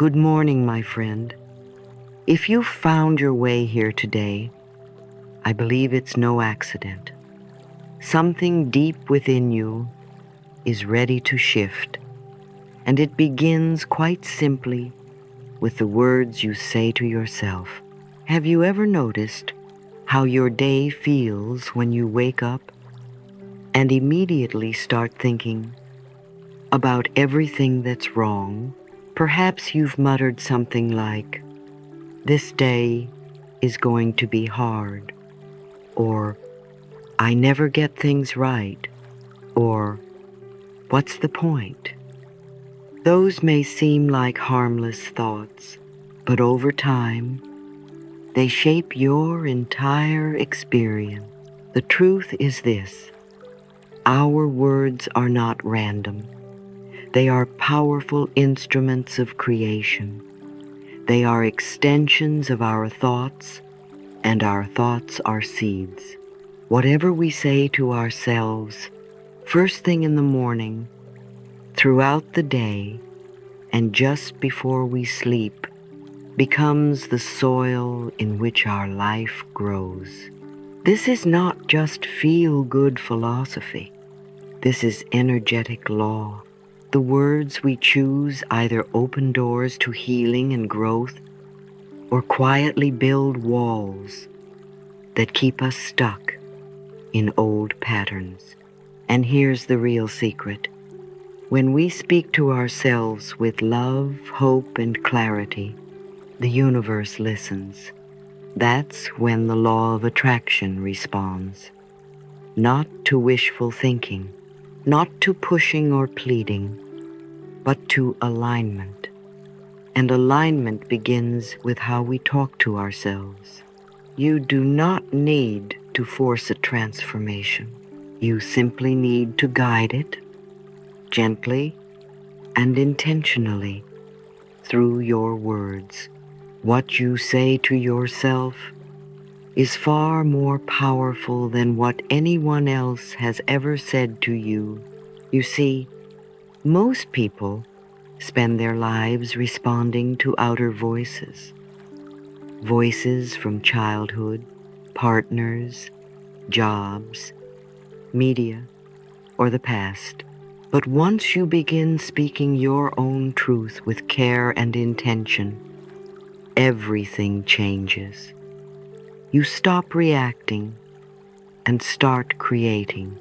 Good morning, my friend. If you found your way here today, I believe it's no accident. Something deep within you is ready to shift, and it begins quite simply with the words you say to yourself. Have you ever noticed how your day feels when you wake up and immediately start thinking about everything that's wrong? Perhaps you've muttered something like, "This day is going to be hard," or "I never get things right," or "What's the point?" Those may seem like harmless thoughts, but over time, they shape your entire experience. The truth is this: our words are not random. They are powerful instruments of creation. They are extensions of our thoughts, and our thoughts are seeds. Whatever we say to ourselves, first thing in the morning, throughout the day, and just before we sleep, becomes the soil in which our life grows. This is not just feel-good philosophy. This is energetic law. The words we choose either open doors to healing and growth, or quietly build walls that keep us stuck in old patterns. And here's the real secret. When we speak to ourselves with love, hope, and clarity, the universe listens. That's when the law of attraction responds. Not to wishful thinking, not to pushing or pleading, but to alignment. And alignment begins with how we talk to ourselves. You do not need to force a transformation. You simply need to guide it gently and intentionally through your words. What you say to yourself is far more powerful than what anyone else has ever said to you. You see, most people spend their lives responding to outer voices. Voices from childhood, partners, jobs, media, or the past. But once you begin speaking your own truth with care and intention, everything changes. You stop reacting and start creating.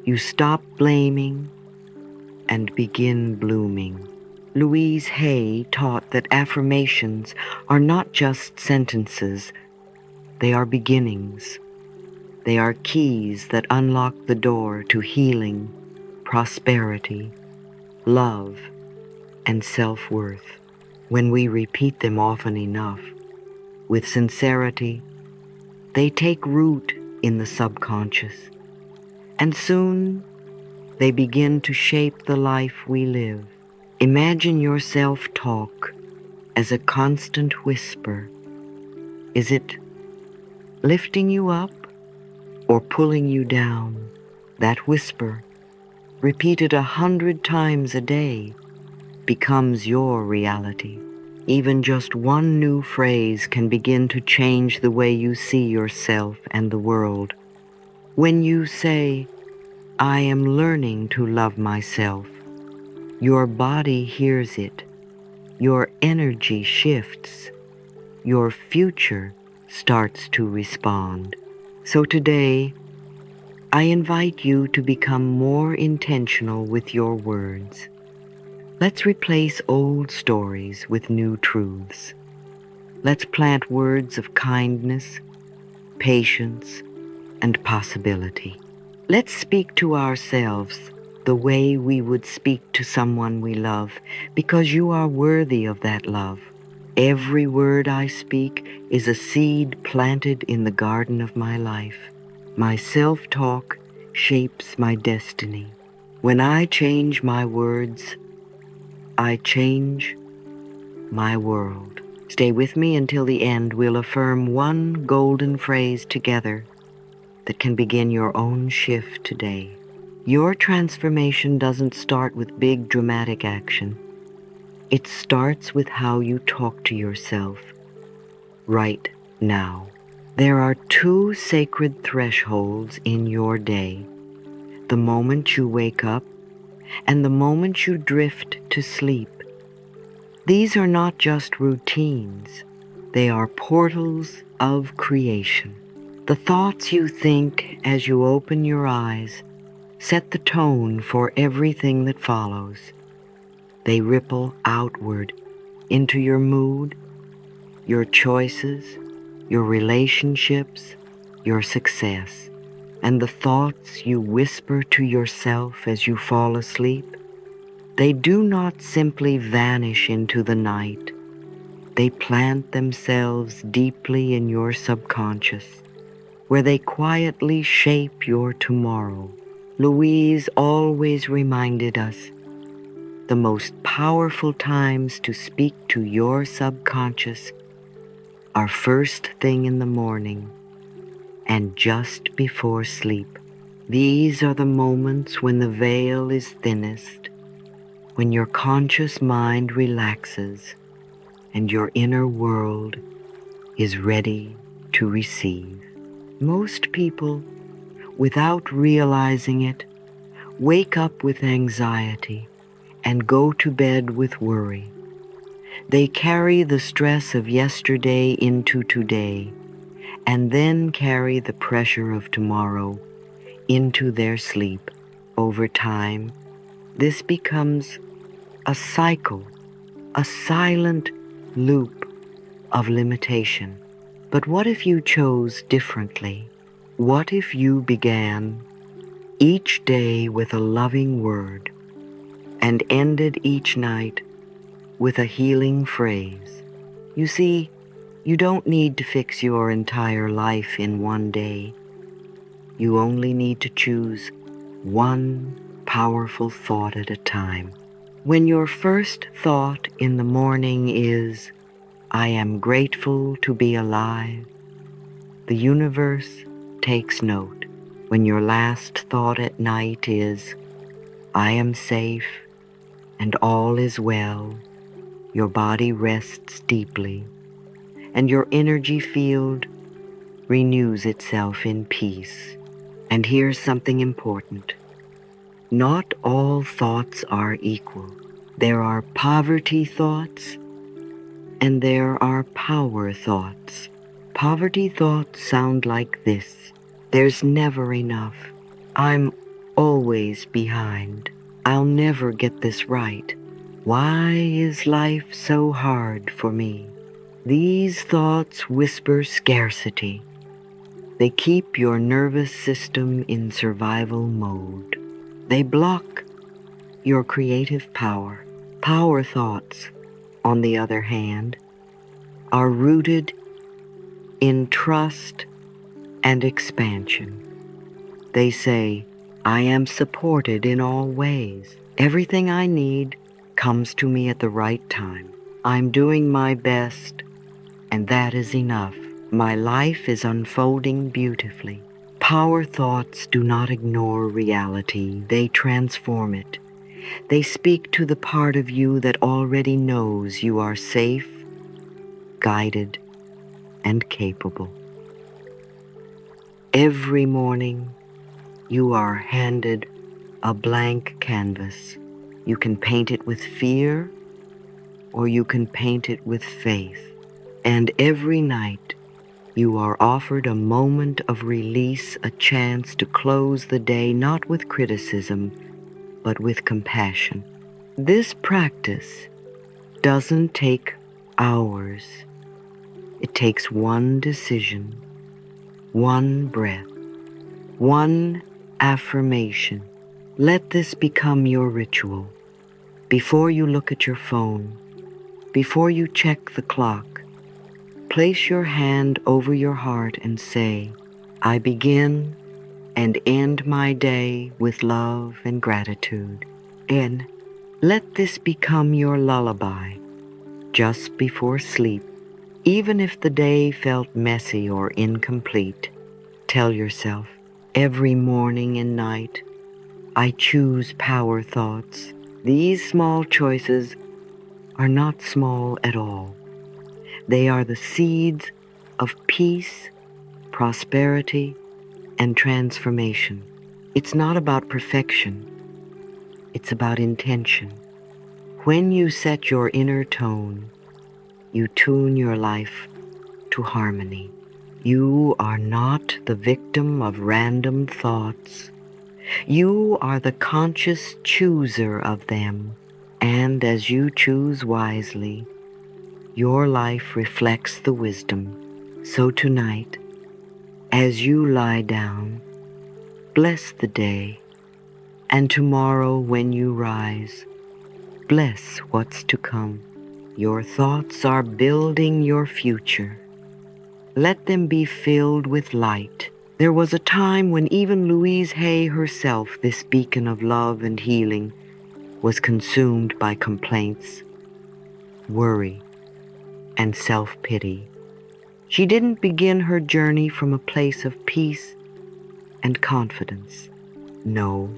You stop blaming and begin blooming. Louise Hay taught that affirmations are not just sentences, they are beginnings. They are keys that unlock the door to healing, prosperity, love, and self-worth. When we repeat them often enough, with sincerity, they take root in the subconscious, and soon they begin to shape the life we live. Imagine your self-talk as a constant whisper. Is it lifting you up or pulling you down? That whisper, repeated 100 times a day, becomes your reality. Even just one new phrase can begin to change the way you see yourself and the world. When you say, "I am learning to love myself," your body hears it. Your energy shifts. Your future starts to respond. So today, I invite you to become more intentional with your words. Let's replace old stories with new truths. Let's plant words of kindness, patience, and possibility. Let's speak to ourselves the way we would speak to someone we love, because you are worthy of that love. Every word I speak is a seed planted in the garden of my life. My self-talk shapes my destiny. When I change my words, I change my world. Stay with me until the end. We'll affirm one golden phrase together that can begin your own shift today. Your transformation doesn't start with big dramatic action. It starts with how you talk to yourself right now. There are two sacred thresholds in your day: the moment you wake up and the moment you drift to sleep. These are not just routines, they are portals of creation. The thoughts you think as you open your eyes set the tone for everything that follows. They ripple outward into your mood, your choices, your relationships, your success. And the thoughts you whisper to yourself as you fall asleep, they do not simply vanish into the night. They plant themselves deeply in your subconscious, where they quietly shape your tomorrow. Louise always reminded us the most powerful times to speak to your subconscious are first thing in the morning and just before sleep. These are the moments when the veil is thinnest, when your conscious mind relaxes and your inner world is ready to receive. Most people, without realizing it, wake up with anxiety and go to bed with worry. They carry the stress of yesterday into today and then carry the pressure of tomorrow into their sleep. Over time, this becomes a cycle, a silent loop of limitation. But what if you chose differently? What if you began each day with a loving word and ended each night with a healing phrase? You see, you don't need to fix your entire life in one day. You only need to choose one powerful thought at a time. When your first thought in the morning is, "I am grateful to be alive," the universe takes note. When your last thought at night is, "I am safe and all is well," your body rests deeply and your energy field renews itself in peace. And here's something important. Not all thoughts are equal. There are poverty thoughts and there are power thoughts. Poverty thoughts sound like this: there's never enough. I'm always behind. I'll never get this right. Why is life so hard for me? These thoughts whisper scarcity. They keep your nervous system in survival mode. They block your creative power. Power thoughts, on the other hand, are rooted in trust and expansion. They say, "I am supported in all ways. Everything I need comes to me at the right time. I'm doing my best, and that is enough. My life is unfolding beautifully." Power thoughts do not ignore reality. They transform it. They speak to the part of you that already knows you are safe, guided, and capable. Every morning, you are handed a blank canvas. You can paint it with fear, or you can paint it with faith. And every night, you are offered a moment of release, a chance to close the day not with criticism, but with compassion. This practice doesn't take hours. It takes one decision, one breath, one affirmation. Let this become your ritual. Before you look at your phone, before you check the clock, place your hand over your heart and say, "I begin and end my day with love and gratitude." And let this become your lullaby just before sleep. Even if the day felt messy or incomplete, tell yourself, "Every morning and night, I choose power thoughts." These small choices are not small at all. They are the seeds of peace, prosperity, and transformation. It's not about perfection, it's about intention. When you set your inner tone, you tune your life to harmony. You are not the victim of random thoughts. You are the conscious chooser of them. And as you choose wisely, your life reflects the wisdom. So tonight, as you lie down, bless the day, and tomorrow when you rise, bless what's to come. Your thoughts are building your future. Let them be filled with light. There was a time when even Louise Hay herself, this beacon of love and healing, was consumed by complaints, worry, and self-pity. She didn't begin her journey from a place of peace and confidence. No,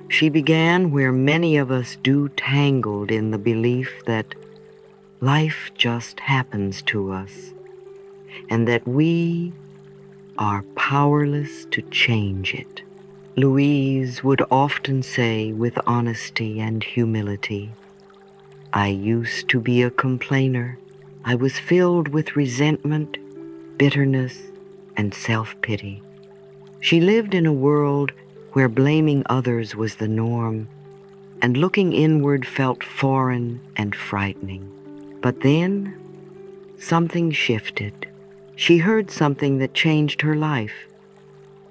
she began where many of us do, tangled in the belief that life just happens to us and that we are powerless to change it. Louise would often say with honesty and humility, "I used to be a complainer. I was filled with resentment, bitterness, and self-pity." She lived in a world where blaming others was the norm, and looking inward felt foreign and frightening. But then, something shifted. She heard something that changed her life.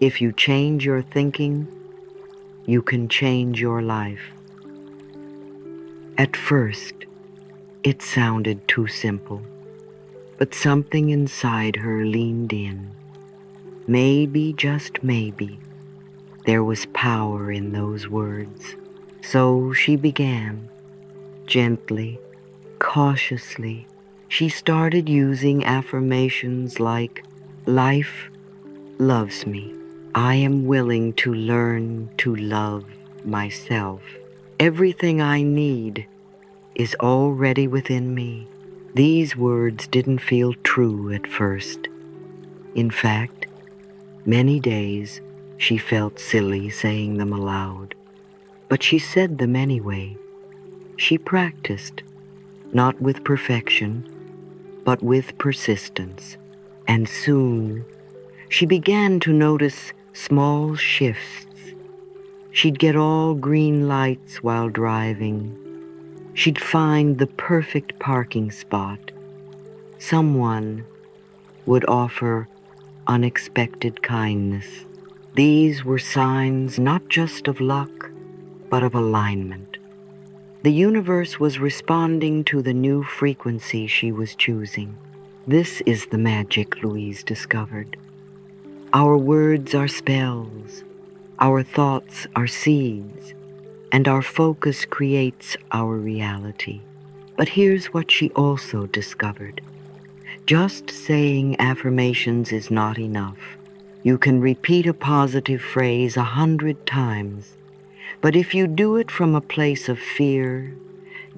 If you change your thinking, you can change your life. At first, it sounded too simple, but something inside her leaned in. Maybe, just maybe, there was power in those words. So she began, gently, cautiously. She started using affirmations like, "Life loves me. I am willing to learn to love myself. Everything I need is already within me." These words didn't feel true at first. In fact, many days she felt silly saying them aloud. But she said them anyway. She practiced, not with perfection, but with persistence. And soon, she began to notice small shifts. She'd get all green lights while driving. She'd find the perfect parking spot. Someone would offer unexpected kindness. These were signs not just of luck, but of alignment. The universe was responding to the new frequency she was choosing. This is the magic Louise discovered. Our words are spells, our thoughts are seeds, and our focus creates our reality. But here's what she also discovered. Just saying affirmations is not enough. You can repeat a positive phrase 100 times, but if you do it from a place of fear,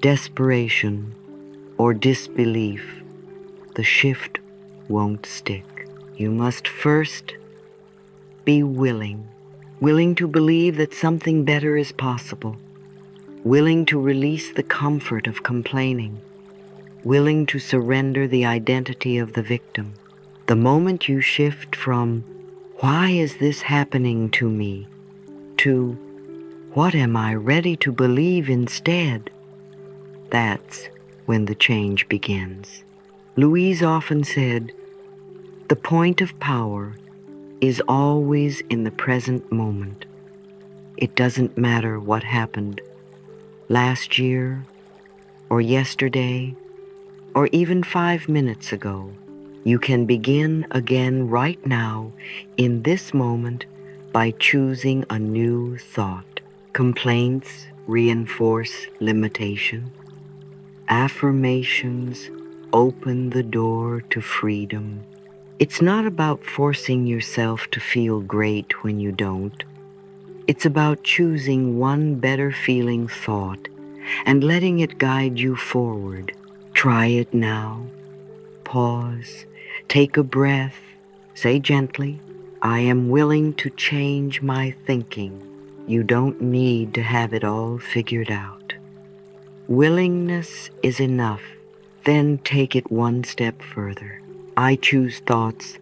desperation, or disbelief, the shift won't stick. You must first be willing to believe that something better is possible, willing to release the comfort of complaining, willing to surrender the identity of the victim. The moment you shift from, "Why is this happening to me?" to, "What am I ready to believe instead?" that's when the change begins. Louise often said, "The point of power is always in the present moment. It doesn't matter what happened last year, or yesterday, or even 5 minutes ago. You can begin again right now, in this moment, by choosing a new thought." Complaints reinforce limitation. Affirmations open the door to freedom. It's not about forcing yourself to feel great when you don't. It's about choosing one better feeling thought and letting it guide you forward. Try it now. Pause, take a breath, say gently, I am willing to change my thinking. You don't need to have it all figured out. Willingness is enough. Then take it one step further. I choose thoughts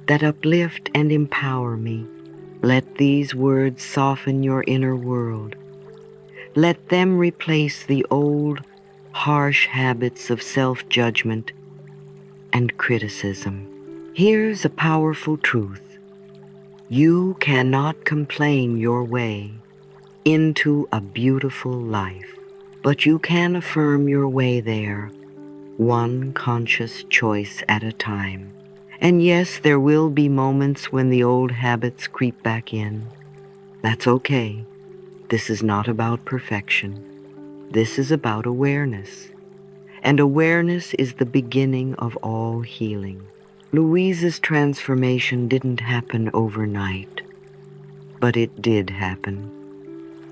that uplift and empower me. Let these words soften your inner world. Let them replace the old, harsh habits of self-judgment and criticism. Here's a powerful truth. You cannot complain your way into a beautiful life, but you can affirm your way there, one conscious choice at a time. And yes, there will be moments when the old habits creep back in. That's okay. This is not about perfection. This is about awareness. And awareness is the beginning of all healing. Louise's transformation didn't happen overnight, but it did happen.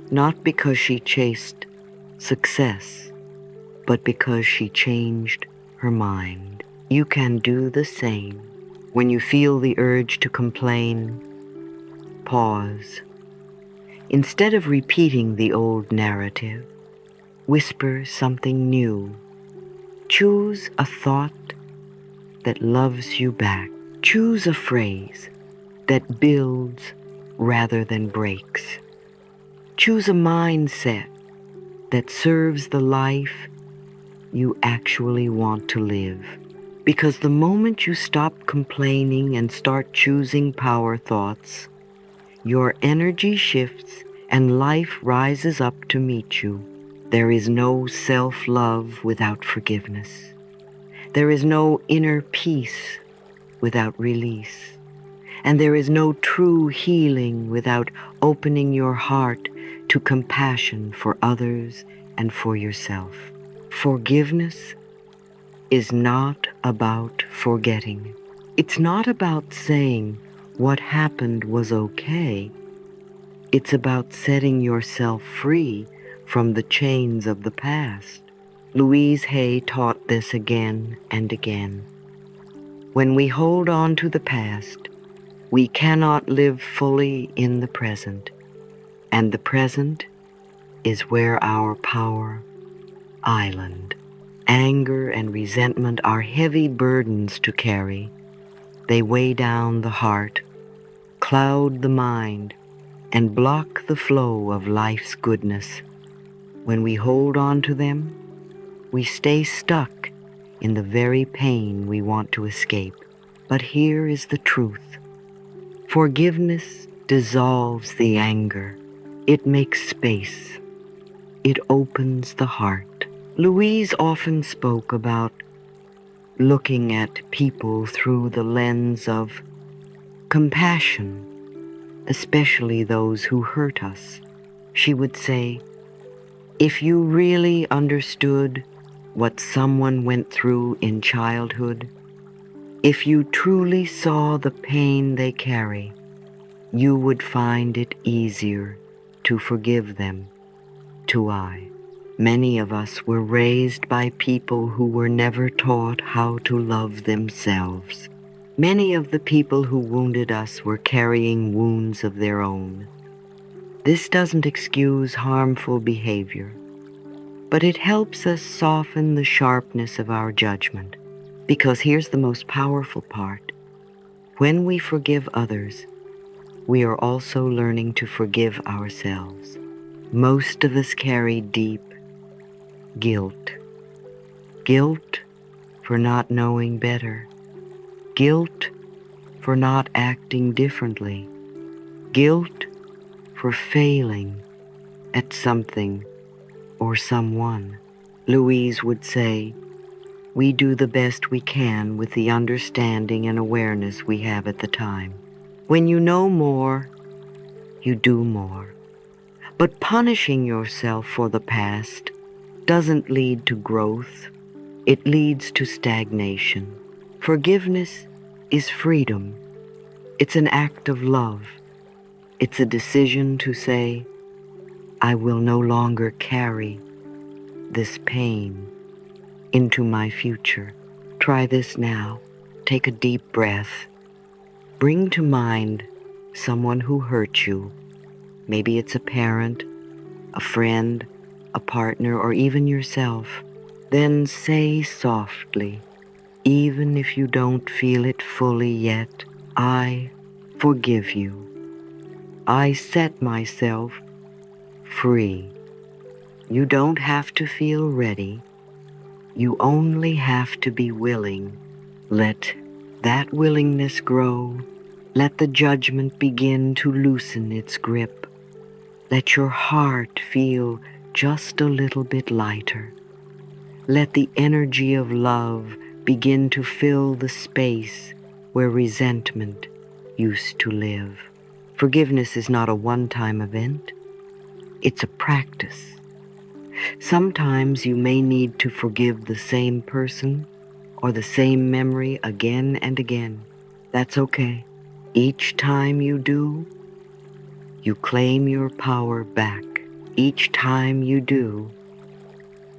Not because she chased success, but because she changed her mind. You can do the same. When you feel the urge to complain, pause. Instead of repeating the old narrative, whisper something new. Choose a thought that loves you back. Choose a phrase that builds rather than breaks. Choose a mindset that serves the life you actually want to live. Because the moment you stop complaining and start choosing power thoughts, your energy shifts and life rises up to meet you. There is no self-love without forgiveness. There is no inner peace without release. And there is no true healing without opening your heart to compassion for others and for yourself. Forgiveness is not about forgetting. It's not about saying what happened was okay. It's about setting yourself free from the chains of the past. Louise Hay taught this again and again. When we hold on to the past, we cannot live fully in the present, and the present is where our power island. Anger and resentment are heavy burdens to carry. They weigh down the heart, cloud the mind, and block the flow of life's goodness. When we hold on to them, we stay stuck in the very pain we want to escape. But here is the truth. Forgiveness dissolves the anger. It makes space. It opens the heart. Louise often spoke about looking at people through the lens of compassion, especially those who hurt us. She would say, if you really understood what someone went through in childhood, if you truly saw the pain they carry, you would find it easier to forgive them. Many of us were raised by people who were never taught how to love themselves. Many of the people who wounded us were carrying wounds of their own. This doesn't excuse harmful behavior, but it helps us soften the sharpness of our judgment. Because here's the most powerful part. When we forgive others, we are also learning to forgive ourselves. Most of us carry deep guilt. Guilt for not knowing better. Guilt for not acting differently. Guilt for failing at something or someone. Louise would say, we do the best we can with the understanding and awareness we have at the time. When you know more, you do more. But punishing yourself for the past doesn't lead to growth. It leads to stagnation. Forgiveness is freedom. It's an act of love. It's a decision to say, I will no longer carry this pain into my future. Try this now. Take a deep breath. Bring to mind someone who hurt you. Maybe it's a parent, a friend, a partner, or even yourself. Then say softly, even if you don't feel it fully yet, I forgive you. I set myself free. You don't have to feel ready. You only have to be willing. Let that willingness grow. Let the judgment begin to loosen its grip. Let your heart feel just a little bit lighter. Let the energy of love begin to fill the space where resentment used to live. Forgiveness is not a one-time event. It's a practice. Sometimes you may need to forgive the same person or the same memory again and again. That's okay. Each time you do, you claim your power back. Each time you do,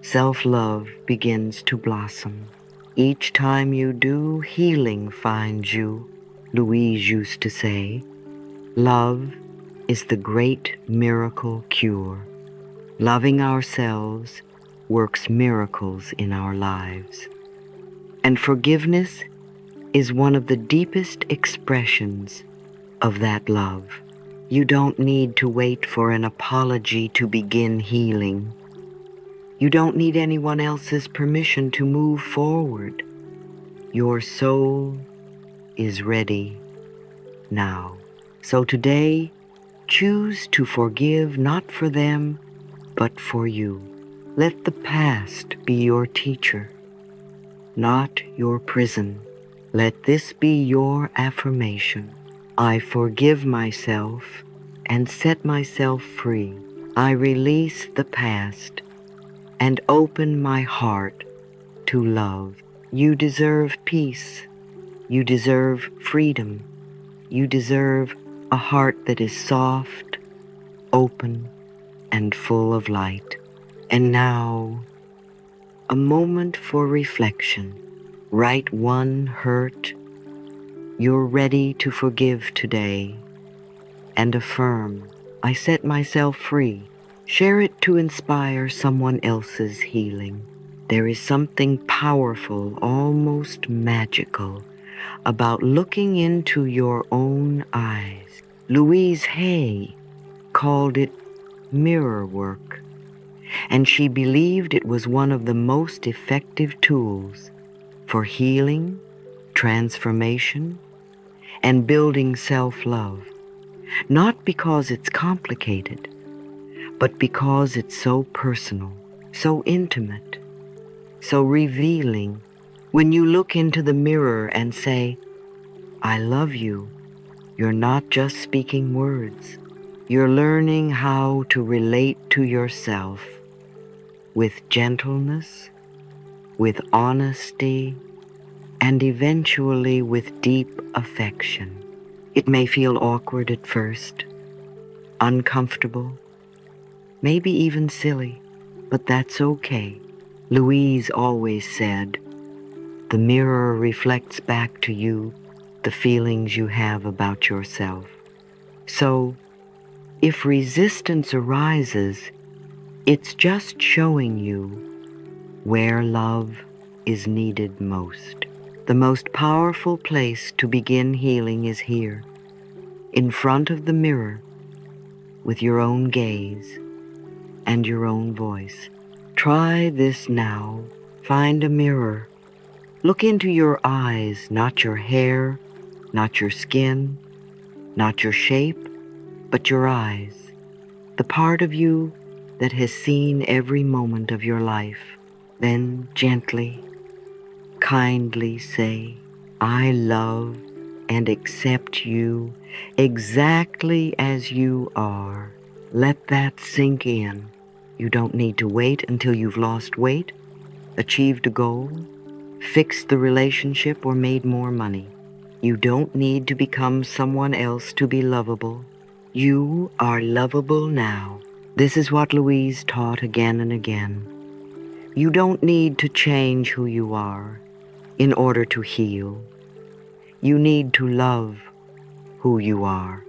self-love begins to blossom. Each time you do, healing finds you. Louise used to say, love is the great miracle cure. Loving ourselves works miracles in our lives. And forgiveness is one of the deepest expressions of that love. You don't need to wait for an apology to begin healing. You don't need anyone else's permission to move forward. Your soul is ready now. So today, choose to forgive not for them, but for you. Let the past be your teacher, not your prison. Let this be your affirmation. I forgive myself and set myself free. I release the past and open my heart to love. You deserve peace. You deserve freedom. You deserve a heart that is soft, open, and full of light. And now, a moment for reflection. Write one hurt you're ready to forgive today, and affirm, I set myself free. Share it to inspire someone else's healing. There is something powerful, almost magical, about looking into your own eyes. Louise Hay called it mirror work, and she believed it was one of the most effective tools for healing, transformation, and building self-love. Not because it's complicated, but because it's so personal, so intimate, so revealing. When you look into the mirror and say, I love you, you're not just speaking words. You're learning how to relate to yourself with gentleness, with honesty, and eventually with deep affection. It may feel awkward at first, uncomfortable, maybe even silly, but that's okay. Louise always said, the mirror reflects back to you the feelings you have about yourself. So, if resistance arises, it's just showing you where love is needed most. The most powerful place to begin healing is here, in front of the mirror, with your own gaze and your own voice. Try this now. Find a mirror. Look into your eyes, not your hair, not your skin, not your shape, but your eyes, the part of you that has seen every moment of your life. Then gently, kindly say, I love and accept you exactly as you are. Let that sink in. You don't need to wait until you've lost weight, achieved a goal, fixed the relationship, or made more money. You don't need to become someone else to be lovable. You are lovable now. This is what Louise taught again and again. You don't need to change who you are in order to heal. You need to love who you are.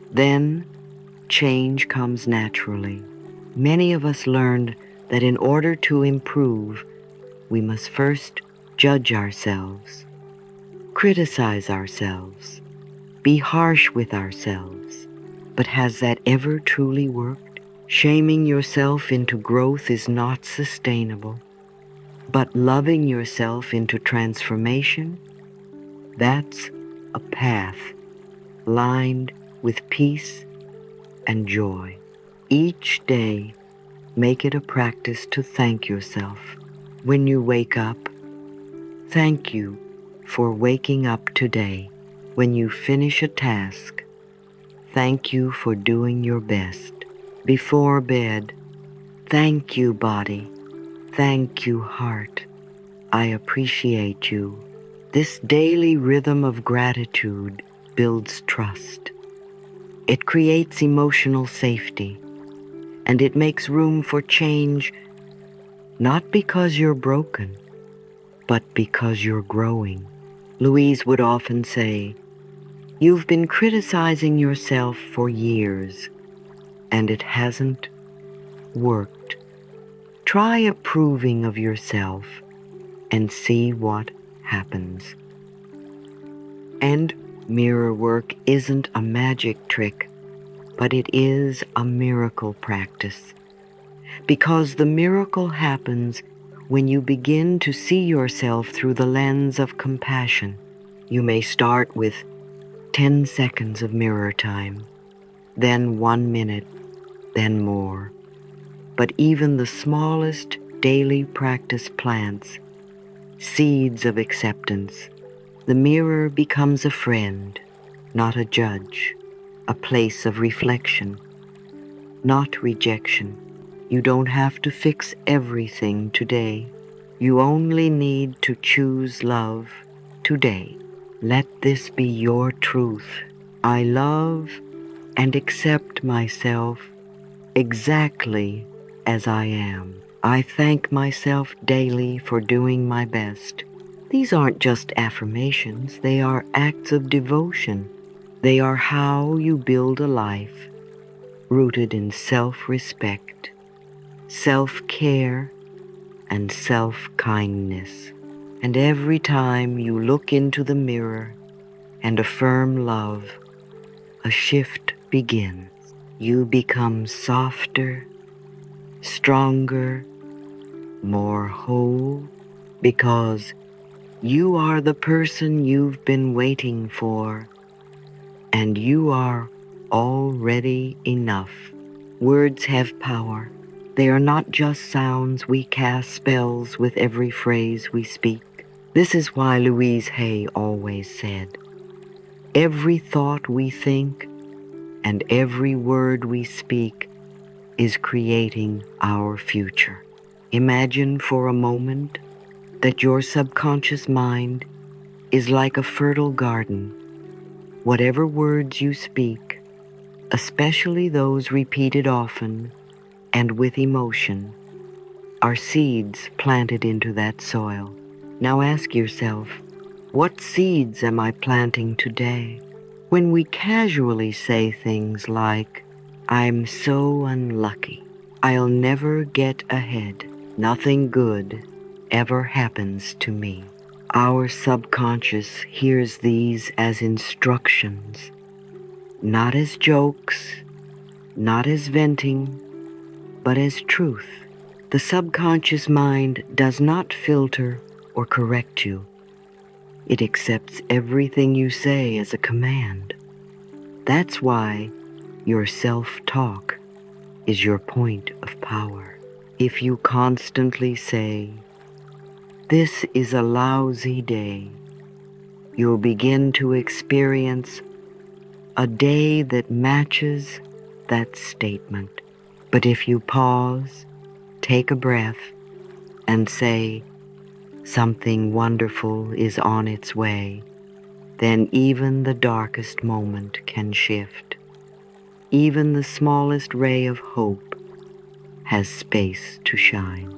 Then change comes naturally. Many of us learned that in order to improve, we must first judge ourselves, criticize ourselves, be harsh with ourselves. But has that ever truly worked? Shaming yourself into growth is not sustainable. But loving yourself into transformation, that's a path lined with peace and joy. Each day, make it a practice to thank yourself. When you wake up, thank you for waking up today. When you finish a task, thank you for doing your best. Before bed, thank you, body. Thank you, heart. I appreciate you. This daily rhythm of gratitude builds trust. It creates emotional safety, and it makes room for change, not because you're broken, but because you're growing. Louise would often say, "You've been criticizing yourself for years, and it hasn't worked. Try approving of yourself and see what happens." And mirror work isn't a magic trick, but it is a miracle practice. Because the miracle happens when you begin to see yourself through the lens of compassion. You may start with 10 seconds of mirror time, then 1 minute, then more. But even the smallest daily practice plants seeds of acceptance. The mirror becomes a friend, not a judge, a place of reflection, not rejection. You don't have to fix everything today. You only need to choose love today. Let this be your truth. I love and accept myself exactly as I am. I thank myself daily for doing my best. These aren't just affirmations, they are acts of devotion. They are how you build a life rooted in self-respect, self-care, and self-kindness. And every time you look into the mirror and affirm love, a shift begins. You become softer, stronger, more whole, because you are the person you've been waiting for, and you are already enough. Words have power. They are not just sounds we cast spells with every phrase we speak. This is why Louise Hay always said, "Every thought we think and every word we speak is creating our future." Imagine for a moment that your subconscious mind is like a fertile garden. Whatever words you speak, especially those repeated often and with emotion, are seeds planted into that soil. Now ask yourself, what seeds am I planting today? When we casually say things like, "I'm so unlucky," "I'll never get ahead," "Nothing good ever happens to me," our subconscious hears these as instructions, not as jokes, not as venting, but as truth. The subconscious mind does not filter or correct you. It accepts everything you say as a command. That's why your self-talk is your point of power. If you constantly say, "This is a lousy day," you'll begin to experience a day that matches that statement. But if you pause, take a breath, and say, "Something wonderful is on its way," then even the darkest moment can shift. Even the smallest ray of hope has space to shine.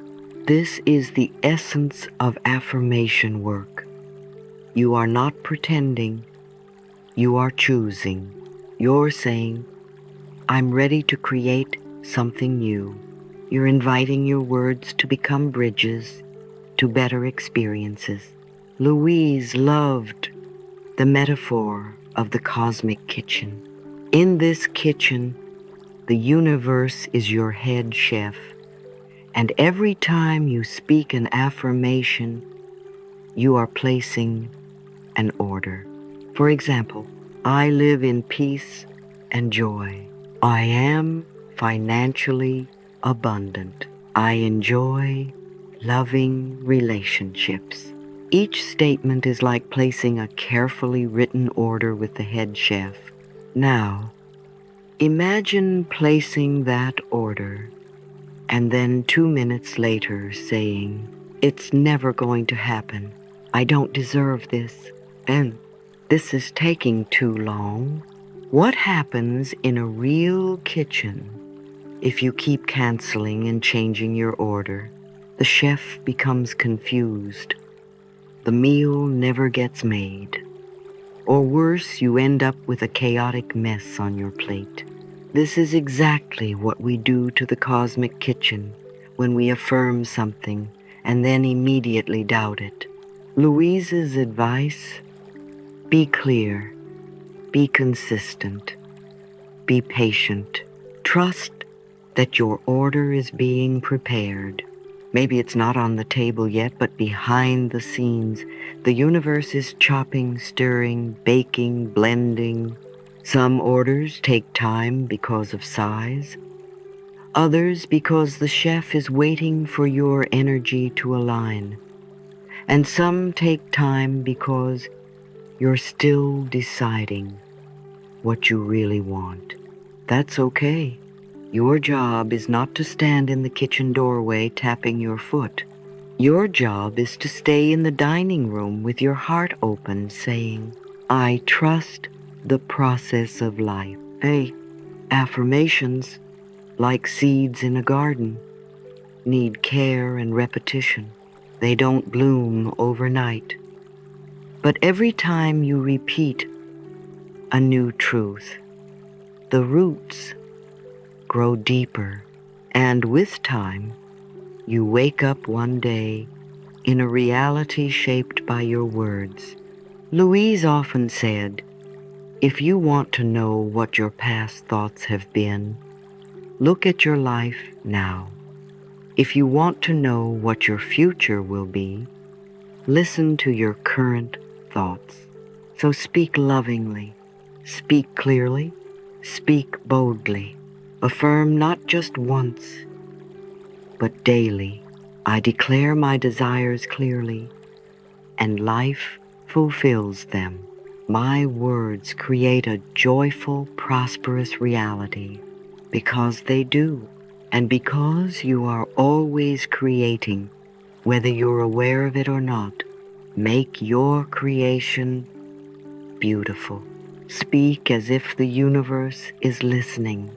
This is the essence of affirmation work. You are not pretending, you are choosing. You're saying, I'm ready to create something new. You're inviting your words to become bridges to better experiences. Louise loved the metaphor of the cosmic kitchen. In this kitchen, the universe is your head chef, and every time you speak an affirmation, you are placing an order. For example, I live in peace and joy. I am financially abundant. I enjoy loving relationships. Each statement is like placing a carefully written order with the head chef. Now, imagine placing that order and then 2 minutes later saying, it's never going to happen. I don't deserve this. And this is taking too long. What happens in a real kitchen if you keep canceling and changing your order? The chef becomes confused. The meal never gets made. Or worse, you end up with a chaotic mess on your plate. This is exactly what we do to the cosmic kitchen when we affirm something and then immediately doubt it. Louise's advice: be clear, be consistent, be patient. Trust that your order is being prepared. Maybe it's not on the table yet, but behind the scenes, the universe is chopping, stirring, baking, blending. Some orders take time because of size, others because the chef is waiting for your energy to align, and some take time because you're still deciding what you really want. That's okay. Your job is not to stand in the kitchen doorway tapping your foot. Your job is to stay in the dining room with your heart open, saying, I trust the process of life. Hey, affirmations, like seeds in a garden, need care and repetition. They don't bloom overnight. But every time you repeat a new truth, the roots grow deeper, and with time, you wake up one day in a reality shaped by your words. Louise often said, if you want to know what your past thoughts have been, look at your life now. If you want to know what your future will be, listen to your current thoughts. So speak lovingly, speak clearly, speak boldly. Affirm not just once, but daily. I declare my desires clearly, and life fulfills them. My words create a joyful, prosperous reality, because they do, and because you are always creating, whether you're aware of it or not. Make your creation beautiful. Speak as if the universe is listening,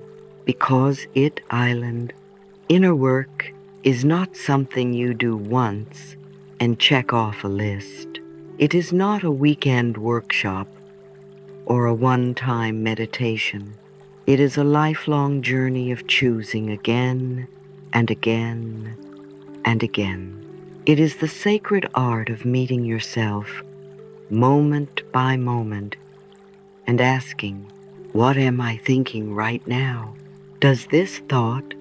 because it island. Inner work is not something you do once and check off a list. It is not a weekend workshop or a one-time meditation. It is a lifelong journey of choosing again and again and again. It is the sacred art of meeting yourself moment by moment and asking, what am I thinking right now? Does this thought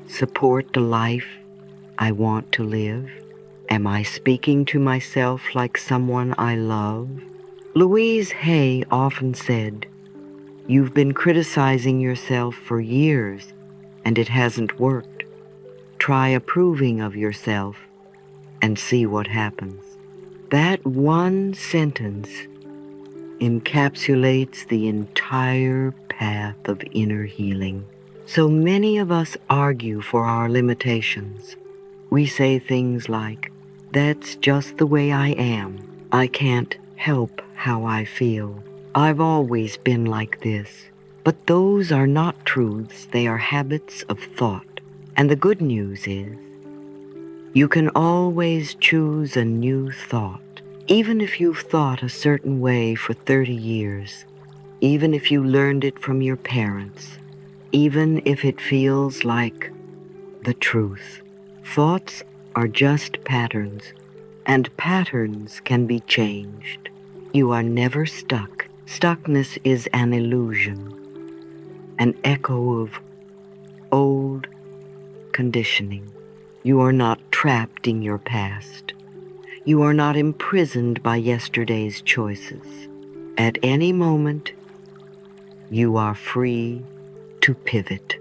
support the life I want to live? Am I speaking to myself like someone I love? Louise Hay often said, you've been criticizing yourself for years and it hasn't worked. Try approving of yourself and see what happens. That one sentence encapsulates the entire path of inner healing. So many of us argue for our limitations. We say things like, that's just the way I am. I can't help how I feel. I've always been like this. But those are not truths, they are habits of thought. And the good news is, You can always choose a new thought, even if you've thought a certain way for 30 years, even if you learned it from your parents, even if it feels like the truth. Thoughts are just patterns, and patterns can be changed. You are never stuck. Stuckness is an illusion, an echo of old conditioning. You are not trapped in your past. You are not imprisoned by yesterday's choices. At any moment, you are free to pivot.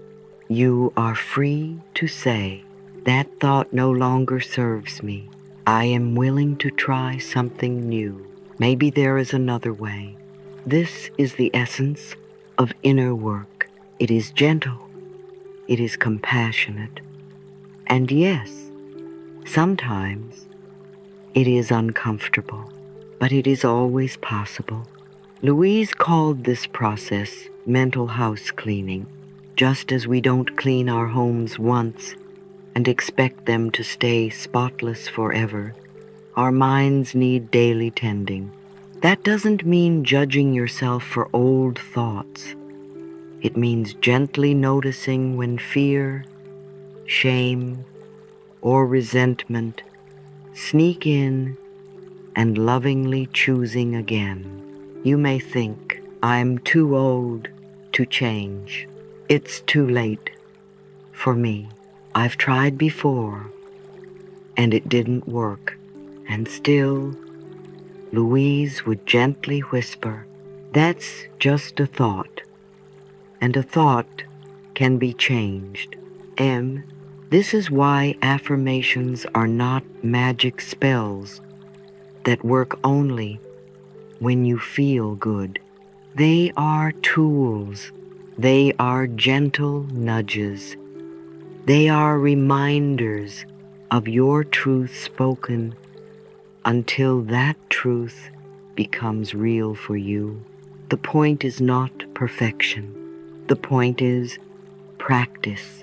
You are free to say, that thought no longer serves me. I am willing to try something new. Maybe there is another way. This is the essence of inner work. It is gentle. It is compassionate. And yes, sometimes it is uncomfortable, but it is always possible. Louise called this process mental house cleaning, just as we don't clean our homes once and expect them to stay spotless forever. Our minds need daily tending. That doesn't mean judging yourself for old thoughts. It means gently noticing when fear, shame, or resentment sneak in and lovingly choosing again. You may think, I'm too old to change. It's too late for me. I've tried before, and it didn't work. And still, Louise would gently whisper, that's just a thought, and a thought can be changed. This is why affirmations are not magic spells that work only when you feel good. They are tools. They are gentle nudges. They are reminders of your truth spoken until that truth becomes real for you. The point is not perfection. The point is practice.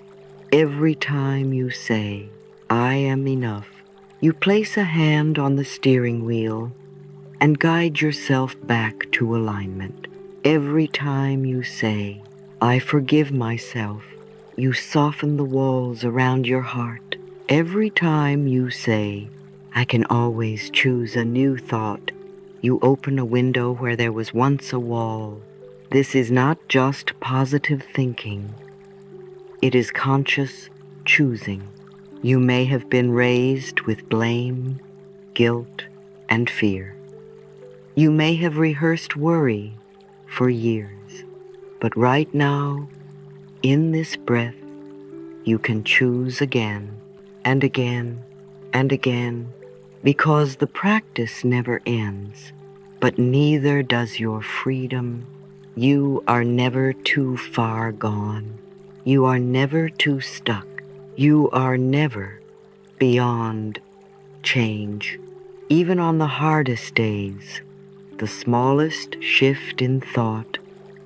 Every time you say, I am enough, you place a hand on the steering wheel and guide yourself back to alignment. Every time you say, I forgive myself, you soften the walls around your heart. Every time you say, I can always choose a new thought, you open a window where there was once a wall. This is not just positive thinking. It is conscious choosing. You may have been raised with blame, guilt, and fear. You may have rehearsed worry for years, but right now, in this breath, you can choose again and again and again, because the practice never ends, but neither does your freedom. You are never too far gone. You are never too stuck. You are never beyond change. Even on the hardest days, the smallest shift in thought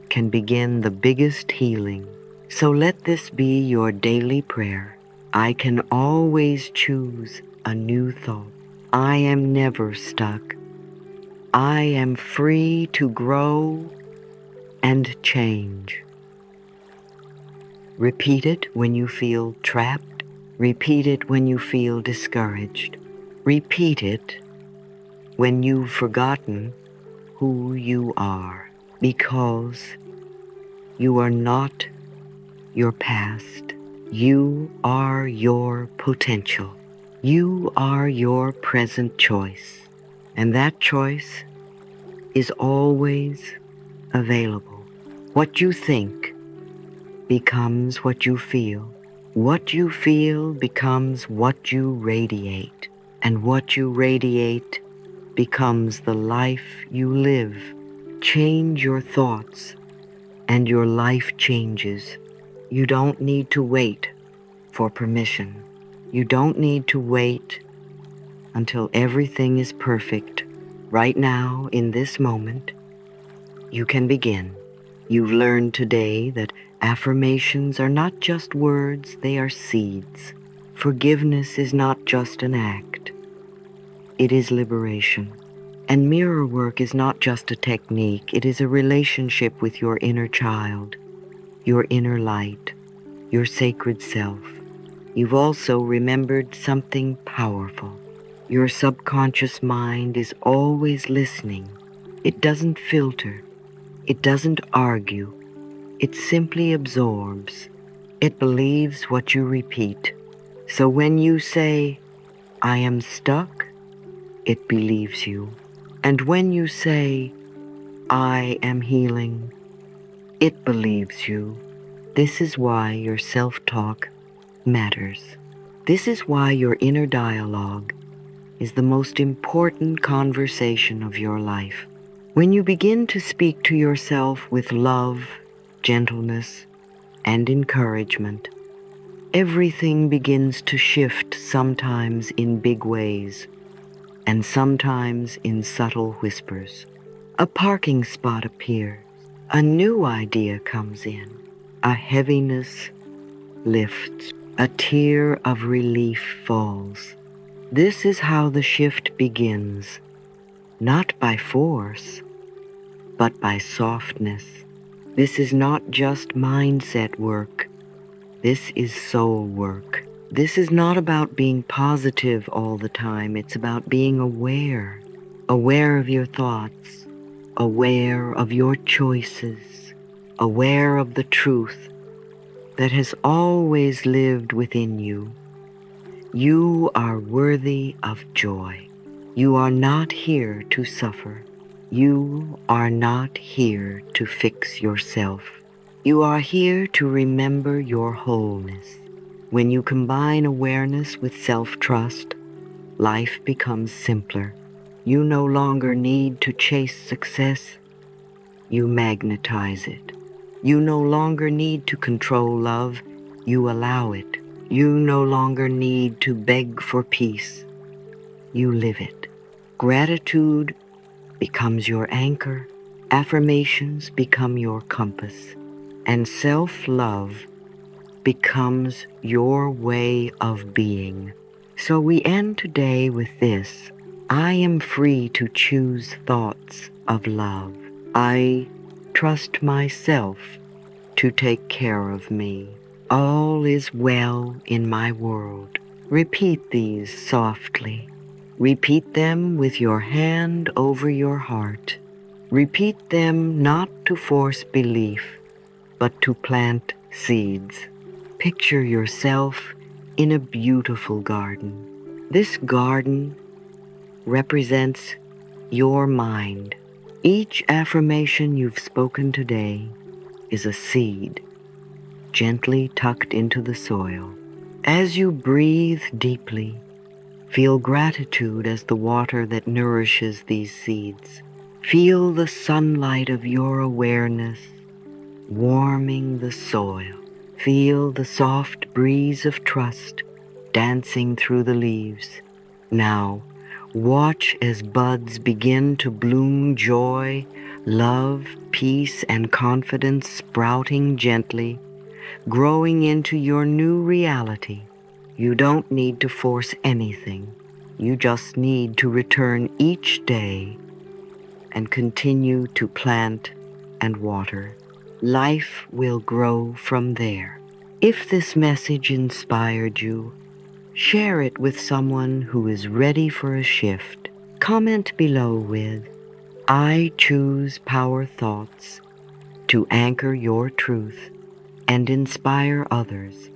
can begin the biggest healing. So let this be your daily prayer. I can always choose a new thought. I am never stuck. I am free to grow and change. Repeat it when you feel trapped. Repeat it when you feel discouraged. Repeat it when you've forgotten who you are, because you are not your past. You are your potential. You are your present choice, and that choice is always available. What you think becomes what you feel. What you feel becomes what you radiate, and what you radiate becomes the life you live. Change your thoughts, and your life changes. You don't need to wait for permission. You don't need to wait until everything is perfect. Right now, in this moment, you can begin. You've learned today that affirmations are not just words, they are seeds. Forgiveness is not just an act, it is liberation. And mirror work is not just a technique, it is a relationship with your inner child, your inner light, your sacred self. You've also remembered something powerful. Your subconscious mind is always listening. It doesn't filter. It doesn't argue. It simply absorbs. It believes what you repeat. So when you say, I am stuck, it believes you. And when you say, I am healing, it believes you. This is why your self-talk matters. This is why your inner dialogue is the most important conversation of your life. When you begin to speak to yourself with love, gentleness, and encouragement, everything begins to shift, sometimes in big ways, and sometimes in subtle whispers. A parking spot appears. A new idea comes in. A heaviness lifts. A tear of relief falls. This is how the shift begins, not by force, but by softness. This is not just mindset work. This is soul work. This is not about being positive all the time. It's about being aware. Aware of your thoughts. Aware of your choices. Aware of the truth that has always lived within you. You are worthy of joy. You are not here to suffer. You are not here to fix yourself. You are here to remember your wholeness. When you combine awareness with self-trust, life becomes simpler. You no longer need to chase success. You magnetize it. You no longer need to control love. You allow it. You no longer need to beg for peace. You live it. Gratitude becomes your anchor. Affirmations become your compass. And self-love becomes your way of being. So we end today with this. I am free to choose thoughts of love. I trust myself to take care of me. All is well in my world. Repeat these softly. Repeat them with your hand over your heart. Repeat them not to force belief, but to plant seeds. Picture yourself in a beautiful garden. This garden represents your mind. Each affirmation you've spoken today is a seed, gently tucked into the soil. As you breathe deeply, feel gratitude as the water that nourishes these seeds. Feel the sunlight of your awareness warming the soil. Feel the soft breeze of trust dancing through the leaves. Now, watch as buds begin to bloom, joy, love, peace, and confidence sprouting gently, growing into your new reality. You don't need to force anything. You just need to return each day and continue to plant and water. Life will grow from there. If this message inspired you, share it with someone who is ready for a shift. Comment below with, I choose power thoughts to anchor your truth and inspire others.